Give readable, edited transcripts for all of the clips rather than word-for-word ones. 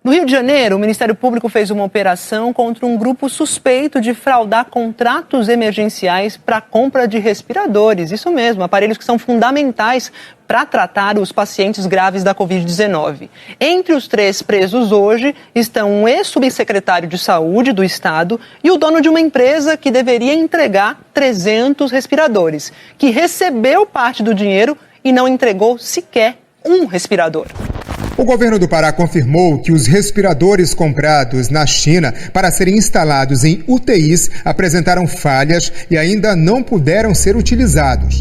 No Rio de Janeiro, o Ministério Público fez uma operação contra um grupo suspeito de fraudar contratos emergenciais para a compra de respiradores. Isso mesmo, aparelhos que são fundamentais para tratar os pacientes graves da Covid-19. Entre os 3 presos hoje estão um ex-subsecretário de Saúde do Estado e o dono de uma empresa que deveria entregar 300 respiradores, que recebeu parte do dinheiro e não entregou sequer um respirador. O governo do Pará confirmou que os respiradores comprados na China para serem instalados em UTIs apresentaram falhas e ainda não puderam ser utilizados.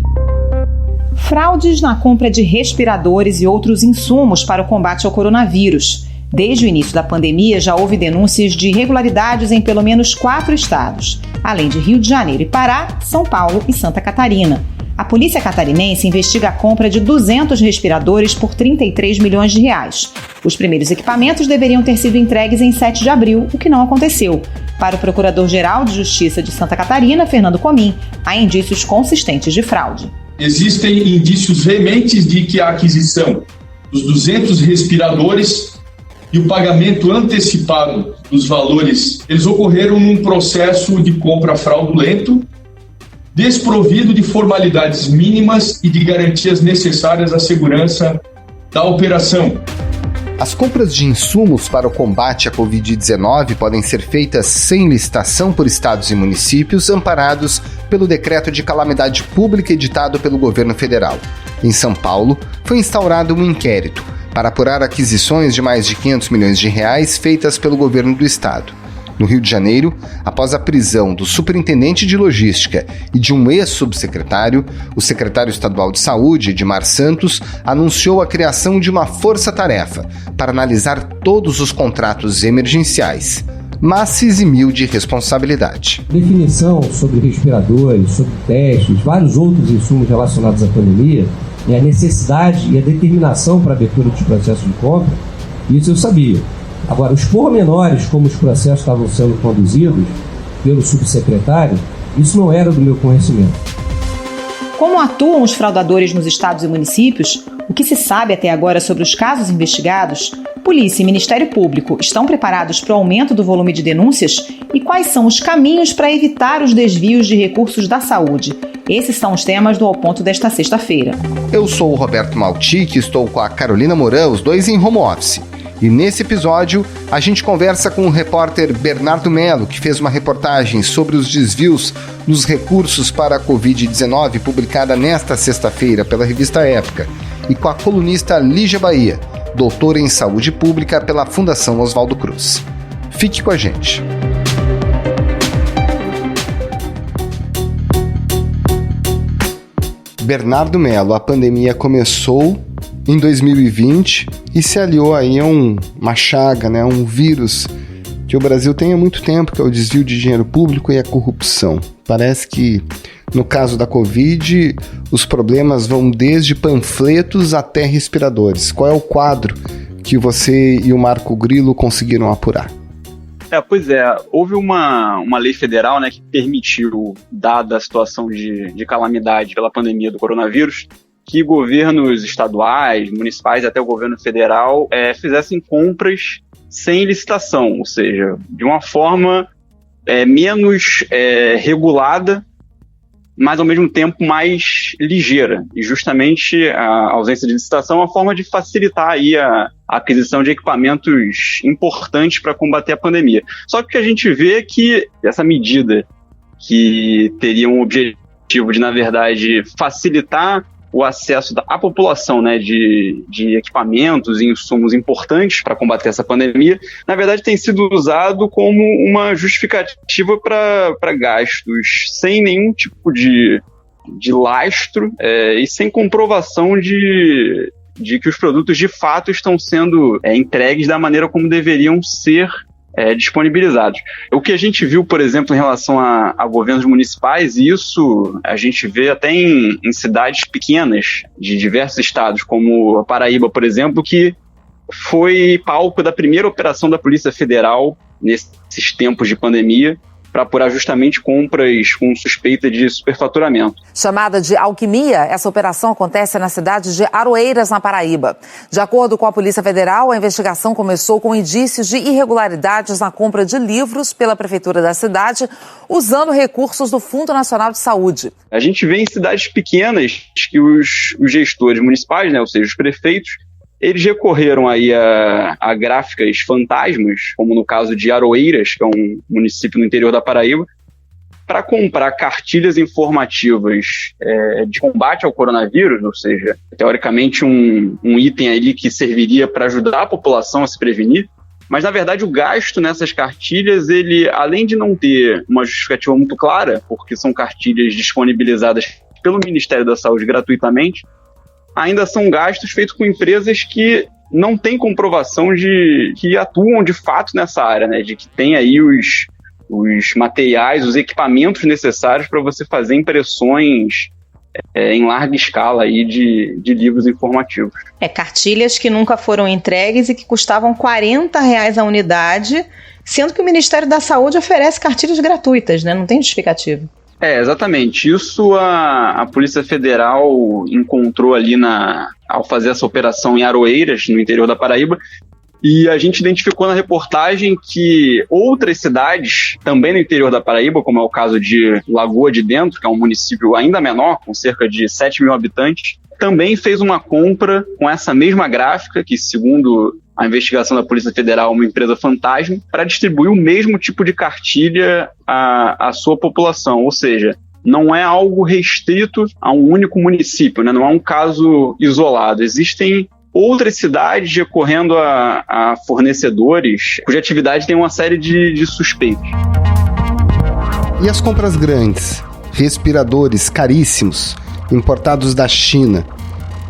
Fraudes na compra de respiradores e outros insumos para o combate ao coronavírus. Desde o início da pandemia, já houve denúncias de irregularidades em pelo menos 4 estados, além de Rio de Janeiro e Pará, São Paulo e Santa Catarina. A polícia catarinense investiga a compra de 200 respiradores por 33 milhões de reais. Os primeiros equipamentos deveriam ter sido entregues em 7 de abril, o que não aconteceu. Para o Procurador-Geral de Justiça de Santa Catarina, Fernando Comim, há indícios consistentes de fraude. Existem indícios veementes de que a aquisição dos 200 respiradores e o pagamento antecipado dos valores, eles ocorreram num processo de compra fraudulento, desprovido de formalidades mínimas e de garantias necessárias à segurança da operação. As compras de insumos para o combate à Covid-19 podem ser feitas sem licitação por estados e municípios amparados pelo Decreto de Calamidade Pública editado pelo governo federal. Em São Paulo, foi instaurado um inquérito para apurar aquisições de mais de 500 milhões de reais feitas pelo governo do estado. No Rio de Janeiro, após a prisão do superintendente de logística e de um ex-subsecretário, o secretário estadual de saúde, Edmar Santos, anunciou a criação de uma força-tarefa para analisar todos os contratos emergenciais, mas se eximiu de responsabilidade. Definição sobre respiradores, sobre testes, vários outros insumos relacionados à pandemia, e a necessidade e a determinação para a abertura dos processos de compra, isso eu sabia. Agora, os pormenores, como os processos estavam sendo conduzidos pelo subsecretário, isso não era do meu conhecimento. Como atuam os fraudadores nos estados e municípios? O que se sabe até agora sobre os casos investigados? Polícia e Ministério Público estão preparados para o aumento do volume de denúncias? E quais são os caminhos para evitar os desvios de recursos da saúde? Esses são os temas do Ao Ponto desta sexta-feira. Eu sou o Roberto Maltic e estou com a Carolina Mourão, os dois em home office. E nesse episódio, a gente conversa com o repórter Bernardo Melo, que fez uma reportagem sobre os desvios dos recursos para a Covid-19, publicada nesta sexta-feira pela revista Época, e com a colunista Lígia Bahia, doutora em saúde pública pela Fundação Oswaldo Cruz. Fique com a gente. Bernardo Melo, a pandemia começou em 2020 e se aliou aí a uma chaga, né, um vírus que o Brasil tem há muito tempo, que é o desvio de dinheiro público e a corrupção. Parece que, no caso da Covid, os problemas vão desde panfletos até respiradores. Qual é o quadro que você e o Marco Grilo conseguiram apurar? Pois é, houve uma lei federal, né, que permitiu, dada a situação de calamidade pela pandemia do coronavírus, que governos estaduais, municipais e até o governo federal fizessem compras sem licitação, ou seja, de uma forma menos regulada, mas ao mesmo tempo mais ligeira. E justamente a ausência de licitação é uma forma de facilitar aí a aquisição de equipamentos importantes para combater a pandemia. Só que o que a gente vê é que essa medida, que teria um objetivo de, na verdade, facilitar o acesso à população, né, de equipamentos e insumos importantes para combater essa pandemia, na verdade tem sido usado como uma justificativa para gastos sem nenhum tipo de lastro e sem comprovação de que os produtos de fato estão sendo entregues da maneira como deveriam ser disponibilizados. O que a gente viu, por exemplo, em relação a governos municipais, e isso a gente vê até em cidades pequenas de diversos estados, como a Paraíba, por exemplo, que foi palco da primeira operação da Polícia Federal nesses tempos de pandemia para apurar justamente compras com suspeita de superfaturamento. Chamada de alquimia, essa operação acontece na cidade de Aroeiras, na Paraíba. De acordo com a Polícia Federal, a investigação começou com indícios de irregularidades na compra de livros pela Prefeitura da cidade, usando recursos do Fundo Nacional de Saúde. A gente vê em cidades pequenas que os gestores municipais, né, ou seja, os prefeitos, eles recorreram aí a gráficas fantasmas, como no caso de Aroeiras, que é um município no interior da Paraíba, para comprar cartilhas informativas de combate ao coronavírus, ou seja, teoricamente um item ali que serviria para ajudar a população a se prevenir, mas na verdade o gasto nessas cartilhas, ele, além de não ter uma justificativa muito clara, porque são cartilhas disponibilizadas pelo Ministério da Saúde gratuitamente, ainda são gastos feitos com empresas que não têm comprovação que atuam de fato nessa área, né? De que tem aí os materiais, os equipamentos necessários para você fazer impressões em larga escala aí de livros informativos. Cartilhas que nunca foram entregues e que custavam R$40 a unidade, sendo que o Ministério da Saúde oferece cartilhas gratuitas, né? Não tem justificativa. Exatamente. Isso a Polícia Federal encontrou ali ao fazer essa operação em Aroeiras, no interior da Paraíba, e a gente identificou na reportagem que outras cidades, também no interior da Paraíba, como é o caso de Lagoa de Dentro, que é um município ainda menor, com cerca de 7 mil habitantes, também fez uma compra com essa mesma gráfica, que segundo a investigação da Polícia Federal, uma empresa fantasma, para distribuir o mesmo tipo de cartilha à sua população. Ou seja, não é algo restrito a um único município, né? Não é um caso isolado. Existem outras cidades recorrendo a fornecedores cuja atividade tem uma série de suspeitos. E as compras grandes? Respiradores caríssimos, importados da China.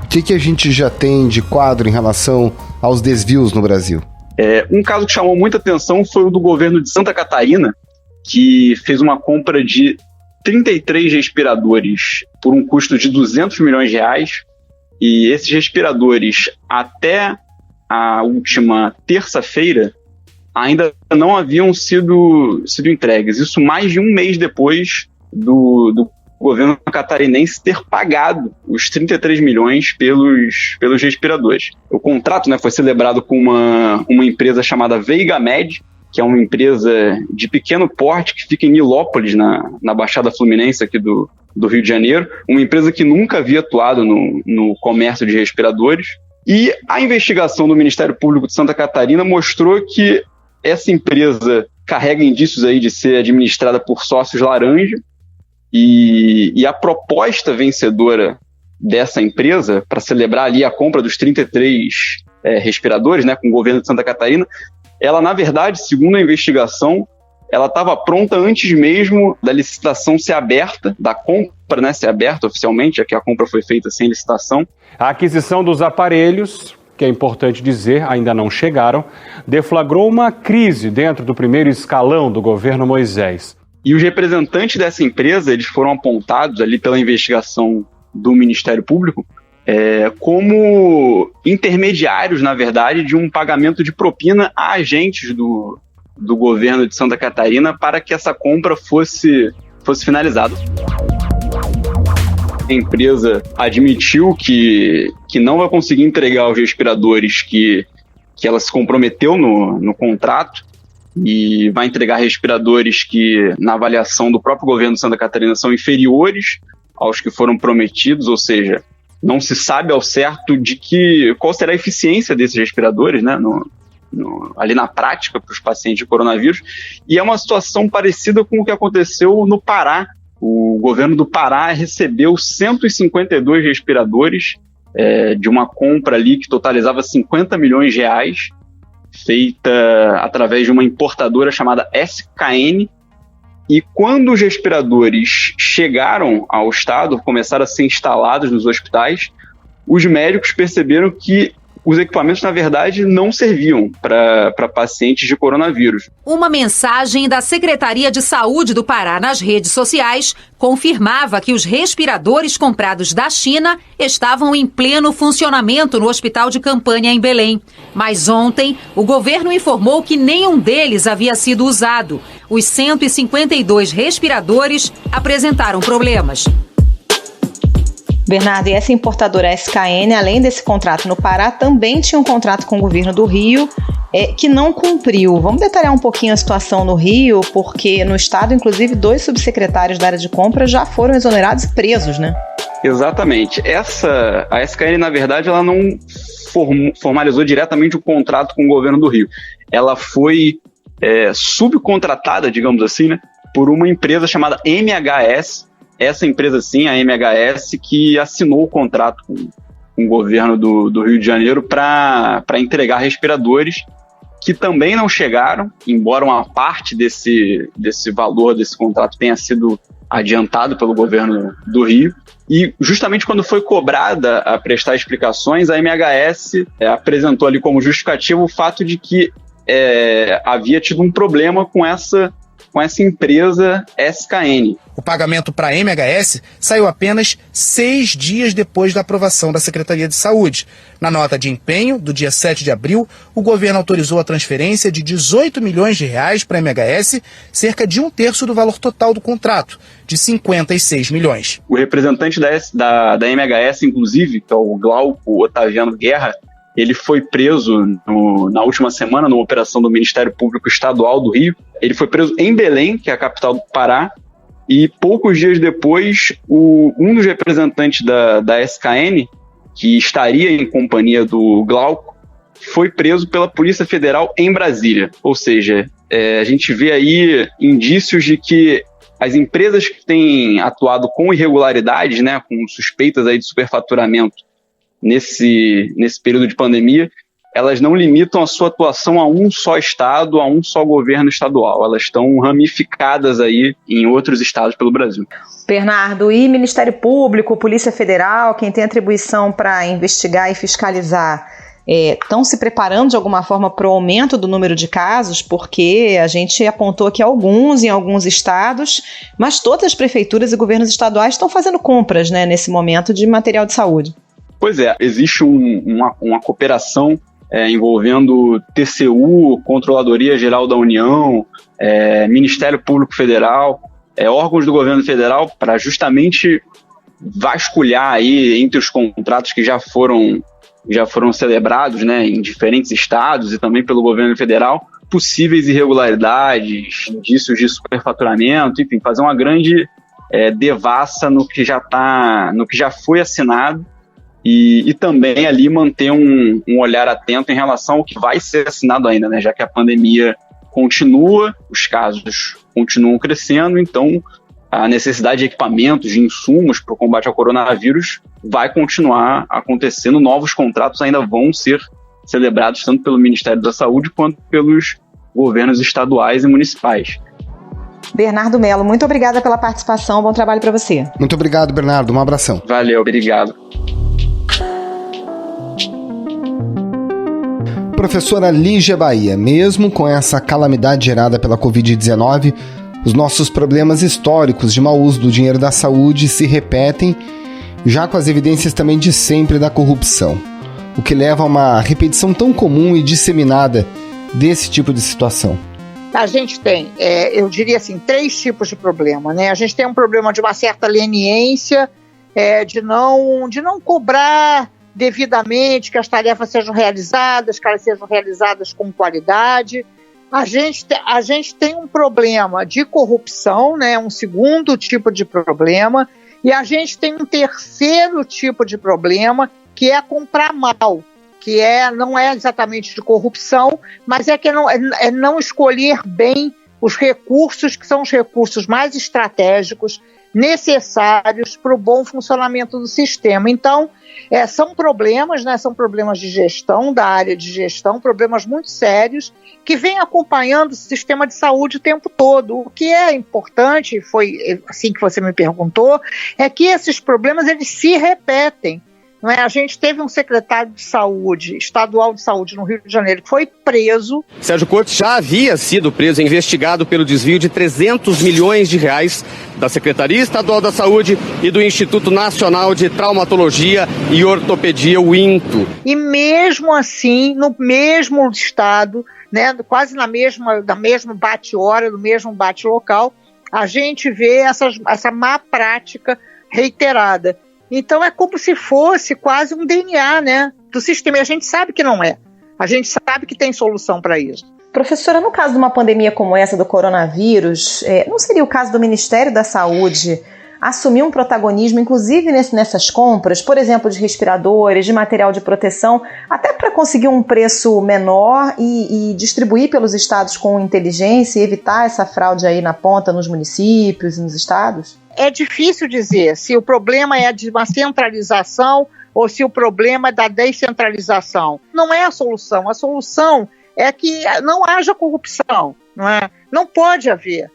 O que a gente já tem de quadro em relação aos desvios no Brasil? Um caso que chamou muita atenção foi o do governo de Santa Catarina, que fez uma compra de 33 respiradores por um custo de R$200 milhões, e esses respiradores, até a última terça-feira, ainda não haviam sido entregues. Isso mais de um mês depois do governo catarinense ter pagado os 33 milhões pelos respiradores. O contrato, né, foi celebrado com uma empresa chamada Veigamed, que é uma empresa de pequeno porte que fica em Nilópolis, na Baixada Fluminense aqui do Rio de Janeiro, uma empresa que nunca havia atuado no comércio de respiradores. E a investigação do Ministério Público de Santa Catarina mostrou que essa empresa carrega indícios aí de ser administrada por sócios laranja, e a proposta vencedora dessa empresa para celebrar ali a compra dos 33 respiradores, né, com o governo de Santa Catarina, ela, na verdade, segundo a investigação, ela estava pronta antes mesmo da licitação ser aberta, da compra, né, ser aberta oficialmente, já que a compra foi feita sem licitação. A aquisição dos aparelhos, que é importante dizer, ainda não chegaram, deflagrou uma crise dentro do primeiro escalão do governo Moisés. E os representantes dessa empresa, eles foram apontados ali pela investigação do Ministério Público como intermediários, na verdade, de um pagamento de propina a agentes do governo de Santa Catarina para que essa compra fosse finalizada. A empresa admitiu que não vai conseguir entregar os respiradores que ela se comprometeu no contrato, e vai entregar respiradores que, na avaliação do próprio governo de Santa Catarina, são inferiores aos que foram prometidos, ou seja, não se sabe ao certo qual será a eficiência desses respiradores, né, ali na prática para os pacientes de coronavírus, e é uma situação parecida com o que aconteceu no Pará. O governo do Pará recebeu 152 respiradores de uma compra ali que totalizava R$50 milhões, feita através de uma importadora chamada SKN, e quando os respiradores chegaram ao estado, começaram a ser instalados nos hospitais, os médicos perceberam que os equipamentos, na verdade, não serviam para pacientes de coronavírus. Uma mensagem da Secretaria de Saúde do Pará nas redes sociais confirmava que os respiradores comprados da China estavam em pleno funcionamento no hospital de campanha em Belém. Mas ontem, o governo informou que nenhum deles havia sido usado. os 152 respiradores apresentaram problemas. Bernardo, e essa importadora SKN, além desse contrato no Pará, também tinha um contrato com o governo do Rio que não cumpriu. Vamos detalhar um pouquinho a situação no Rio, porque no estado, inclusive, 2 subsecretários da área de compra já foram exonerados e presos, né? Exatamente. A SKN, na verdade, ela não formalizou diretamente o contrato com o governo do Rio. Ela foi subcontratada, digamos assim, né, por uma empresa chamada MHS. Essa empresa, sim, a MHS, que assinou o contrato com o governo do Rio de Janeiro para entregar respiradores que também não chegaram, embora uma parte desse valor desse contrato tenha sido adiantado pelo governo do Rio. E justamente quando foi cobrada a prestar explicações, a MHS apresentou ali como justificativo o fato de que havia tido um problema com essa empresa SKN. O pagamento para a MHS saiu apenas 6 dias depois da aprovação da Secretaria de Saúde. Na nota de empenho, do dia 7 de abril, o governo autorizou a transferência de 18 milhões de reais para a MHS, cerca de 1/3 do valor total do contrato, de 56 milhões. O representante da MHS, inclusive, que é o Glauco Otaviano Guerra, ele foi preso na última semana, numa operação do Ministério Público Estadual do Rio. Ele foi preso em Belém, que é a capital do Pará, e poucos dias depois, um dos representantes da SKN, que estaria em companhia do Glauco, foi preso pela Polícia Federal em Brasília. Ou seja, a gente vê aí indícios de que as empresas que têm atuado com irregularidades, né, com suspeitas aí de superfaturamento nesse período de pandemia, elas não limitam a sua atuação a um só estado, a um só governo estadual. Elas estão ramificadas aí em outros estados pelo Brasil. Bernardo, e Ministério Público, Polícia Federal, quem tem atribuição para investigar e fiscalizar, estão se preparando de alguma forma para o aumento do número de casos? Porque a gente apontou aqui em alguns estados, mas todas as prefeituras e governos estaduais estão fazendo compras, né, nesse momento de material de saúde. Pois é, existe uma cooperação envolvendo TCU, Controladoria Geral da União, Ministério Público Federal, órgãos do governo federal, para justamente vasculhar aí entre os contratos que já foram celebrados, né, em diferentes estados e também pelo governo federal, possíveis irregularidades, indícios de superfaturamento, enfim, fazer uma grande devassa no que já foi assinado. E também ali manter um olhar atento em relação ao que vai ser assinado ainda, né? Já que a pandemia continua, os casos continuam crescendo, então a necessidade de equipamentos, de insumos para o combate ao coronavírus vai continuar acontecendo. Novos contratos ainda vão ser celebrados tanto pelo Ministério da Saúde quanto pelos governos estaduais e municipais. Bernardo Mello, muito obrigada pela participação, bom trabalho para você. Muito obrigado, Bernardo, um abração. Valeu, obrigado. Professora Lígia Bahia, mesmo com essa calamidade gerada pela Covid-19, os nossos problemas históricos de mau uso do dinheiro da saúde se repetem, já com as evidências também de sempre da corrupção, o que leva a uma repetição tão comum e disseminada desse tipo de situação. A gente tem, eu diria assim, 3 tipos de problema, né? A gente tem um problema de uma certa leniência, de não cobrar devidamente, que as tarefas sejam realizadas, que elas sejam realizadas com qualidade. A gente tem um problema de corrupção, né, um segundo tipo de problema, e a gente tem um terceiro tipo de problema, que é comprar mal, que não é exatamente de corrupção, mas é não escolher bem os recursos, que são os recursos mais estratégicos, necessários para o bom funcionamento do sistema. Então, são problemas, né, são problemas de gestão, da área de gestão, problemas muito sérios, que vêm acompanhando o sistema de saúde o tempo todo. O que é importante, foi assim que você me perguntou, é que esses problemas eles se repetem. Não é? A gente teve um secretário de saúde, estadual de saúde no Rio de Janeiro, que foi preso. Sérgio Cortes já havia sido preso e investigado pelo desvio de 300 milhões de reais da Secretaria Estadual da Saúde e do Instituto Nacional de Traumatologia e Ortopedia, o INTO. E mesmo assim, no mesmo estado, né, quase na mesma bate-hora, no mesmo bate-local, a gente vê essa má prática reiterada. Então é como se fosse quase um DNA, né, do sistema, e a gente sabe que não é. A gente sabe que tem solução para isso. Professora, no caso de uma pandemia como essa do coronavírus, não seria o caso do Ministério da Saúde assumir um protagonismo, inclusive nessas compras, por exemplo, de respiradores, de material de proteção, até para conseguir um preço menor e distribuir pelos estados com inteligência e evitar essa fraude aí na ponta nos municípios e nos estados? É difícil dizer se o problema é de uma centralização ou se o problema é da descentralização. Não é a solução. A solução é que não haja corrupção, não é? Não pode haver.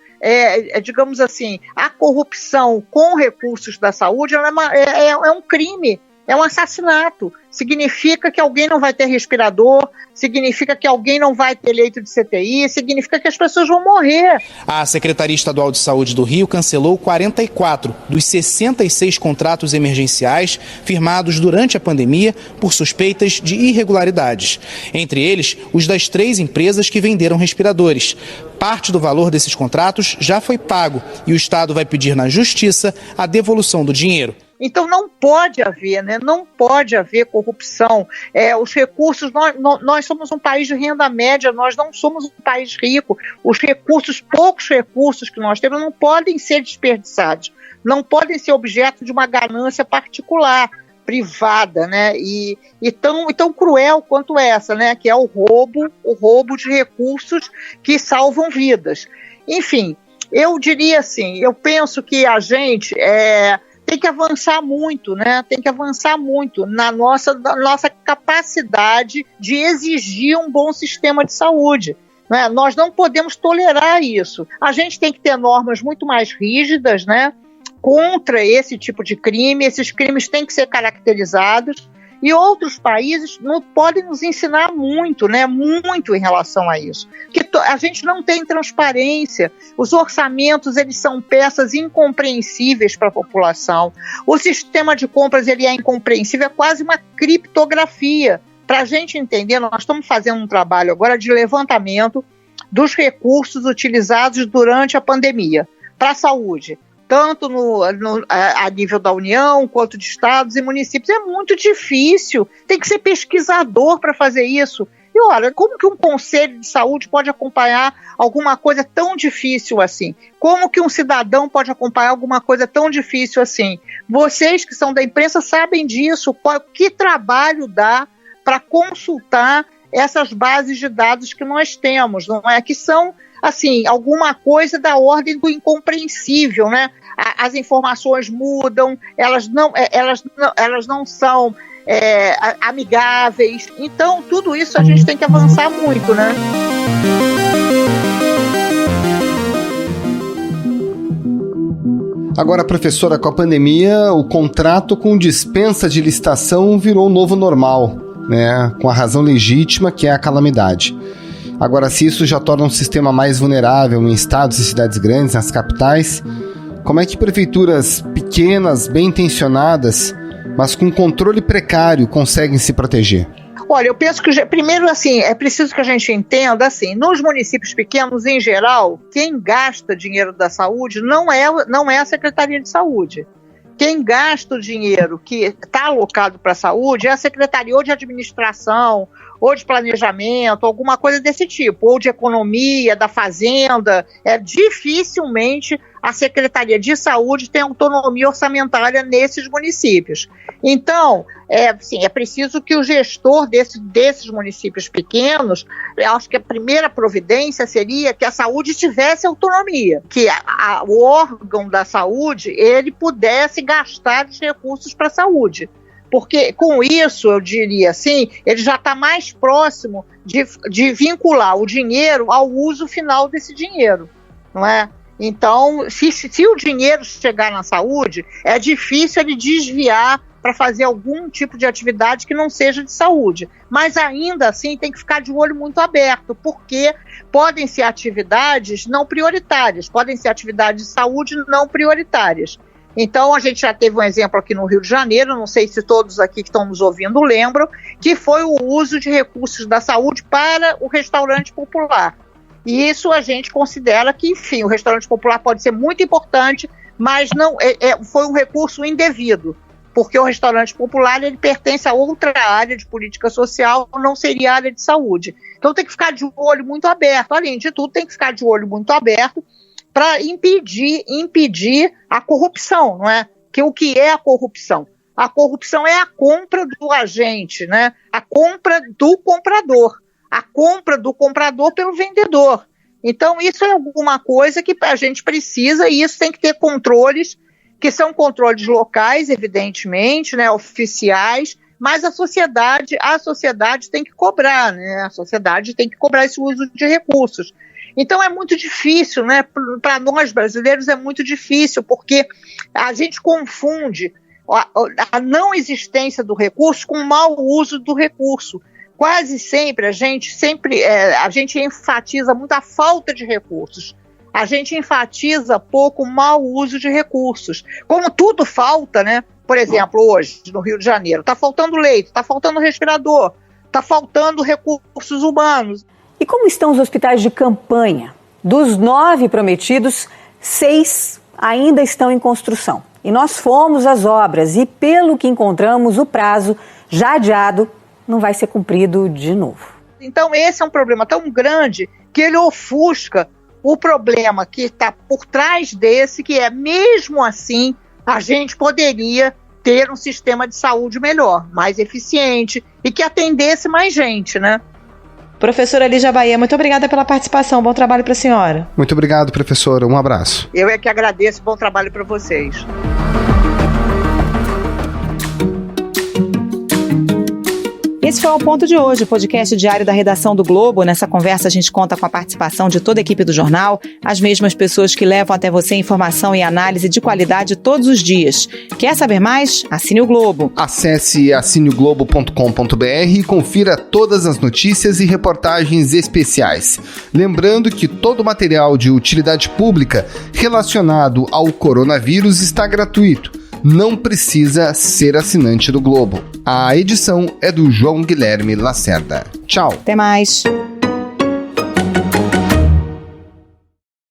Digamos assim, a corrupção com recursos da saúde é um crime, é um assassinato. Significa que alguém não vai ter respirador, significa que alguém não vai ter leito de CTI, significa que as pessoas vão morrer. A Secretaria Estadual de Saúde do Rio cancelou 44 dos 66 contratos emergenciais firmados durante a pandemia por suspeitas de irregularidades. Entre eles, os das 3 empresas que venderam respiradores. Parte do valor desses contratos já foi pago e o Estado vai pedir na Justiça a devolução do dinheiro. Então não pode haver, né? Não pode haver corrupção. Os recursos, nós somos um país de renda média, nós não somos um país rico. Os recursos, poucos recursos que nós temos não podem ser desperdiçados, não podem ser objeto de uma ganância particular, privada, né? E tão cruel quanto essa, né? Que é o roubo de recursos que salvam vidas. Enfim, eu diria assim, eu penso que a gente tem que avançar muito, né? Tem que avançar muito na nossa capacidade de exigir um bom sistema de saúde, né? Nós não podemos tolerar isso. A gente tem que ter normas muito mais rígidas, né, contra esse tipo de crime. Esses crimes têm que ser caracterizados. E outros países podem nos ensinar muito, né? Muito em relação a isso. Que a gente não tem transparência. Os orçamentos, eles são peças incompreensíveis para a população. O sistema de compras, ele é incompreensível, é quase uma criptografia. Para a gente entender, nós estamos fazendo um trabalho agora de levantamento dos recursos durante a pandemia para a saúde, tanto a nível da União, quanto de estados e municípios. É muito difícil, tem que ser pesquisador para fazer isso. E olha, como que um conselho de saúde pode acompanhar alguma coisa tão difícil assim? Como que um cidadão pode acompanhar alguma coisa tão difícil assim? Vocês que são da imprensa sabem disso, que trabalho dá para consultar essas bases de dados que nós temos, não é? Que são, assim, alguma coisa da ordem do incompreensível, né? As informações mudam, elas não são amigáveis. Então, tudo isso a gente tem que avançar muito, né? Agora, professora, com a pandemia, o contrato com dispensa de licitação virou o novo normal, né? Com a razão legítima, que é a calamidade. Agora, se isso já torna um sistema mais vulnerável em estados e cidades grandes, nas capitais, como é que prefeituras pequenas, bem intencionadas, mas com controle precário, conseguem se proteger? Olha, eu penso que, primeiro, assim, é preciso que a gente entenda, assim, nos municípios pequenos, em geral, quem gasta dinheiro da saúde não é a Secretaria de Saúde. Quem gasta o dinheiro que está alocado para a saúde é a Secretaria ou de Administração, ou de Planejamento, alguma coisa desse tipo, ou de Economia, da Fazenda. Dificilmente a Secretaria de Saúde tem autonomia orçamentária nesses municípios. Então, é preciso que o gestor desses municípios pequenos, eu acho que a primeira providência seria que a saúde tivesse autonomia, que o órgão da saúde, ele pudesse gastar os recursos para a saúde. Porque com isso, eu diria assim, ele já está mais próximo de vincular o dinheiro ao uso final desse dinheiro, não é? Então, se o dinheiro chegar na saúde, é difícil ele desviar para fazer algum tipo de atividade que não seja de saúde. Mas ainda assim tem que ficar de olho muito aberto, porque podem ser atividades não prioritárias, podem ser atividades de saúde não prioritárias. Então, a gente já teve um exemplo aqui no Rio de Janeiro, não sei se todos aqui que estão nos ouvindo lembram, que foi o uso de recursos da saúde para o restaurante popular. E isso a gente considera que, enfim, o restaurante popular pode ser muito importante, mas não foi um recurso indevido, porque o restaurante popular ele pertence a outra área de política social, não seria a área de saúde. Então tem que ficar de olho muito aberto, além de tudo tem que ficar de olho muito aberto para impedir a corrupção, não é? Que o que é a corrupção? A corrupção é a compra do agente, né? A compra do comprador pelo vendedor. Então isso é alguma coisa que a gente precisa, e isso tem que ter controles, que são controles locais, evidentemente, né, oficiais, mas a sociedade tem que cobrar, né? A sociedade tem que cobrar esse uso de recursos. Então é muito difícil, né? Para nós brasileiros é muito difícil, porque a gente confunde a não existência do recurso com o mau uso do recurso. Quase sempre a gente enfatiza muito a falta de recursos. A gente enfatiza pouco o mau uso de recursos. Como tudo falta, né? Por exemplo, hoje, no Rio de Janeiro, está faltando leito, está faltando respirador, está faltando recursos humanos. E como estão os hospitais de campanha? Dos 9 prometidos, 6 ainda estão em construção. E nós fomos às obras e, pelo que encontramos, o prazo já adiado não vai ser cumprido de novo. Então esse é um problema tão grande que ele ofusca o problema que está por trás desse, que é, mesmo assim, a gente poderia ter um sistema de saúde melhor, mais eficiente e que atendesse mais gente, né? Professora Lígia Bahia, muito obrigada pela participação. Bom trabalho para a senhora. Muito obrigado, professora. Um abraço. Eu é que agradeço. Bom trabalho para vocês. Esse foi o Ponto de Hoje, o podcast diário da redação do Globo. Nessa conversa a gente conta com a participação de toda a equipe do jornal, as mesmas pessoas que levam até você informação e análise de qualidade todos os dias. Quer saber mais? Assine o Globo. Acesse assineoglobo.com.br e confira todas as notícias e reportagens especiais. Lembrando que todo o material de utilidade pública relacionado ao coronavírus está gratuito. Não precisa ser assinante do Globo. A edição é do João Guilherme Lacerda. Tchau. Até mais.